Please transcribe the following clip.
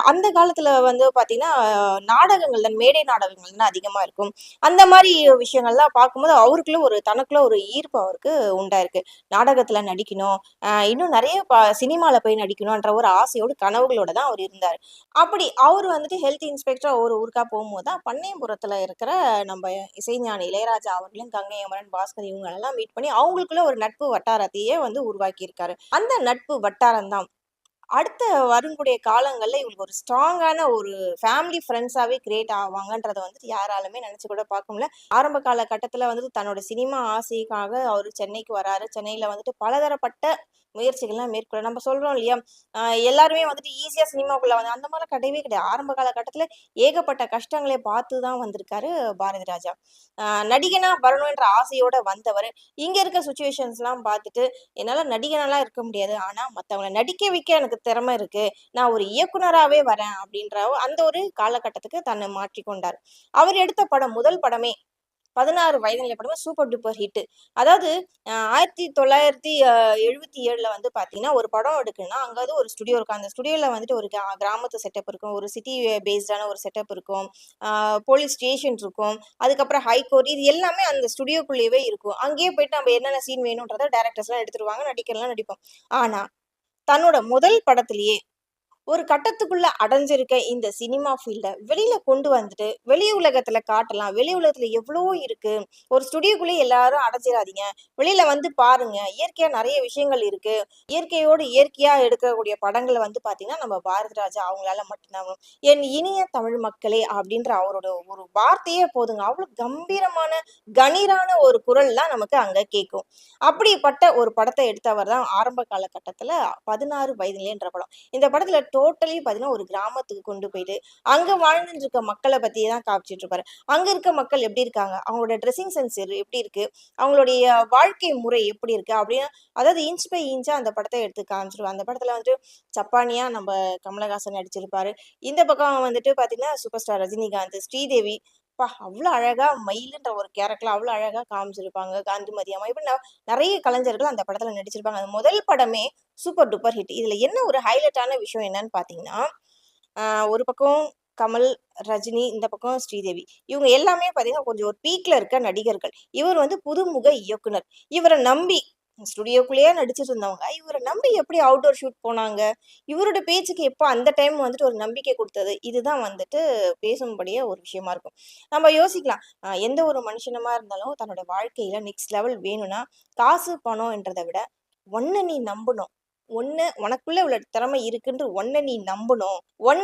அந்த காலத்துல வந்து பாத்தீங்கன்னா, நாடகங்கள் தான் மேடை நாடகங்கள் தான் அதிகமா இருக்கும். அந்த மாரி விஷயங்கள்லாம் பார்க்கும்போது, அவருக்குள்ள தனக்குள்ள ஒரு ஈர்ப்பு அவருக்கு உண்டாயிருக்கு. நாடகத்துல நடிக்கணும், இன்னும் நெறைய சினிமால போய் நடிக்கணுன்ற ஒரு ஆசையோடு, கனவுகளோட தான் அவர் இருந்தாரு. அப்படி அவரு வந்துட்டு ஹெல்த் இன்ஸ்பெக்டரா ஒரு ஊருக்கா போகும்போது தான், பண்ணையபுரத்துல இருக்கிற நம்ப இசைஞானி இளையராஜா அவர்களும், கங்கை அமரன், பாஸ்கர் இவங்களெல்லாம் மீட் பண்ணி, அவங்களுக்குள்ள ஒரு நட்பு வட்டாரத்தையே வந்து உருவாக்கியிருக்காரு. அந்த நட்பு வட்டாரம் தான் அடுத்த வரக்கூடிய காலங்கள்ல இவங்களுக்கு ஒரு ஸ்ட்ராங்கான ஒரு ஃபேமிலி ஃப்ரெண்ட்ஸாவே கிரியேட் ஆவாங்கன்றத வந்துட்டு யாராலுமே நெனச்சு கூட பார்க்க முடியல. ஆரம்ப காலகட்டத்துல வந்துட்டு தன்னோட சினிமா ஆசைக்காக அவரு சென்னைக்கு வராரு. சென்னையில வந்துட்டு பலதரப்பட்ட முயற்சிகள்லாம் மேற்கொள்ள நம்ம சொல்றோம் இல்லையா? அ எல்லாருமே வந்துட்டு ஈஸியா சினிமாக்குள்ள வந்து அந்த மாரிலாம் கிடையவே கிடையாது. ஆரம்ப காலகட்டத்துல ஏகப்பட்ட கஷ்டங்கள பார்த்து தான் வந்திருக்காரு பாரதி ராஜா. நடிகனா வரணுன்ற ஆசையோட வந்தவரு, இங்க இருக்க சிச்சுவேஷன்ஸ்லாம் பார்த்துட்டு என்னால நடிகனாலாம் இருக்க முடியாது. ஆனா, மத்தவங்கள நடிக்க வைக்க எனக்கு திறமை இருக்கு. நான் ஒரு இயக்குனராவே வரேன் அப்படின்ற அந்த ஒரு காலகட்டத்துக்கு தன்னை மாற்றிக்கொண்டார். அவர் எடுத்த படம் முதல் படமே 16 வயதினிலே படம் சூப்பர் டூப்பர் ஹிட். அதாவது 1977ல வந்து பார்த்தீங்கன்னா, ஒரு படம் எடுக்குன்னா, அங்க வந்து ஒரு ஸ்டுடியோ இருக்கும். அந்த ஸ்டுடியோல வந்துட்டு ஒரு கிராமத்து செட்டப் இருக்கும். ஒரு சிட்டி பேஸ்டான ஒரு செட்டப் இருக்கும். ஆ போலீஸ் ஸ்டேஷன் இருக்கும். அதுக்கப்புறம் ஹைகோர்ட் இது எல்லாமே அந்த ஸ்டுடியோக்குள்ளேயவே இருக்கும். அங்கேயே போயிட்டு நம்ம என்னென்ன சீன் வேணும்ன்றத டைரக்டர்ஸ்லாம் எடுத்துருவாங்க. நடிகர்லாம் நடிப்போம். ஆனா, தன்னோட முதல் படத்திலேயே ஒரு கட்டத்துக்குள்ள அடைஞ்சிருக்க இந்த சினிமா ஃபீல்ட வெளியில கொண்டு வந்துட்டு, வெளி உலகத்துல காட்டலாம். வெளி உலகத்துல எவ்ளோ இருக்கு. ஒரு ஸ்டுடியோக்குள்ளயே எல்லாரும் அடைஞ்சிராதீங்க. வெளியில வந்து பாருங்க. இயற்கையா நெறைய விஷயங்கள் இருக்கு. இயற்கையோடு இயற்கையா எடுக்கக்கூடிய படங்கள வந்து பார்த்தீங்கன்னா, நம்ம பாரதி ராஜா அவங்களால மட்டும் தான் வரும். "என் இனிய தமிழ் மக்களே" அப்படின்ற அவரோட ஒரு வார்த்தையே போதுங்க. அவ்ளோ கம்பீரமான, கணீரான ஒரு குரல்லாம் நமக்கு அங்க கேட்கும். அப்படிப்பட்ட ஒரு படத்த எடுத்தவர் தான் ஆரம்ப காலகட்டத்துல 16 வயதினிலேன்ற படம். இந்த படத்துல டோட்டலி பார்த்தீங்கன்னா, ஒரு கிராமத்துக்கு கொண்டு போயிட்டு, அங்க வாழ்ந்துட்டு இருக்க மக்கள பத்தி தான் காமிச்சிட்டு இருப்பாரு. அங்க இருக்க மக்கள் எப்படி இருக்காங்க? அவங்களோட ட்ரெஸ்ஸிங் சென்ஸ் எப்படி இருக்கு? அவங்களுடைய வாழ்க்கை முறை எப்படி இருக்கு? அப்படின்னு அதாவது இன்ச் பை இன்ச்சா அந்த படத்த எடுத்து காமிச்சிருவாங்க. அந்த படத்துல வந்துட்டு சப்பானியா நம்ப கமலஹாசன் நடிச்சிருப்பாரு. இந்த பக்கம் வந்துட்டு பார்த்தீங்கன்னா, சூப்பர் ஸ்டார் ரஜினிகாந்த், ஸ்ரீதேவி அப்பா! அவ்ளோ அழகா மயிலுன்ற ஒரு கேரக்டர்ல அவ்ளோ அழகா காமிச்சிருப்பாங்க. காந்திமதி அம்மா இப்படி நெறைய கலைஞர்கள் அந்த படத்துல நடிச்சிருப்பாங்க. அது முதல் படமே சூப்பர் டூப்பர் ஹிட். இதுல என்ன ஒரு ஹைலைட்டான விஷயம் என்னன்னு பார்த்தீங்கன்னா, அ ஒரு பக்கம் கமல், ரஜினி, இந்த பக்கம் ஸ்ரீதேவி. இவங்க எல்லாமே பார்த்தீங்கன்னா, கொஞ்சம் ஒரு பீக்ல இருக்க நடிகர்கள். இவர் வந்து புதுமுக இயக்குனர். இவர நம்பி ஸ்டுடியோக்குள்ளேயே நடிச்சுட்டு இருந்தவங்க, இவர நம்பி எப்படி அவுட்டோர் ஷூட் போனாங்க? இவரோட பேச்சுக்கு எப்ப அந்த டைம் வந்துட்டு ஒரு நம்பிக்கை குடுத்தது? இதுதான் வந்துட்டு பேசும்படியா ஒரு விஷயமா இருக்கும். நம்ம யோசிக்கலாம், எந்த ஒரு மனுஷனுமா இருந்தாலும் தன்னோட வாழ்க்கையில நெக்ஸ்ட் லெவல் வேணும்னா, காசு, பணம்ன்றத விட, உன்ன நீ நம்பணும். உனக்குள்ள உள்ள திறமை இருக்குன்று உன்ன நீ நம்பணும். உன்ன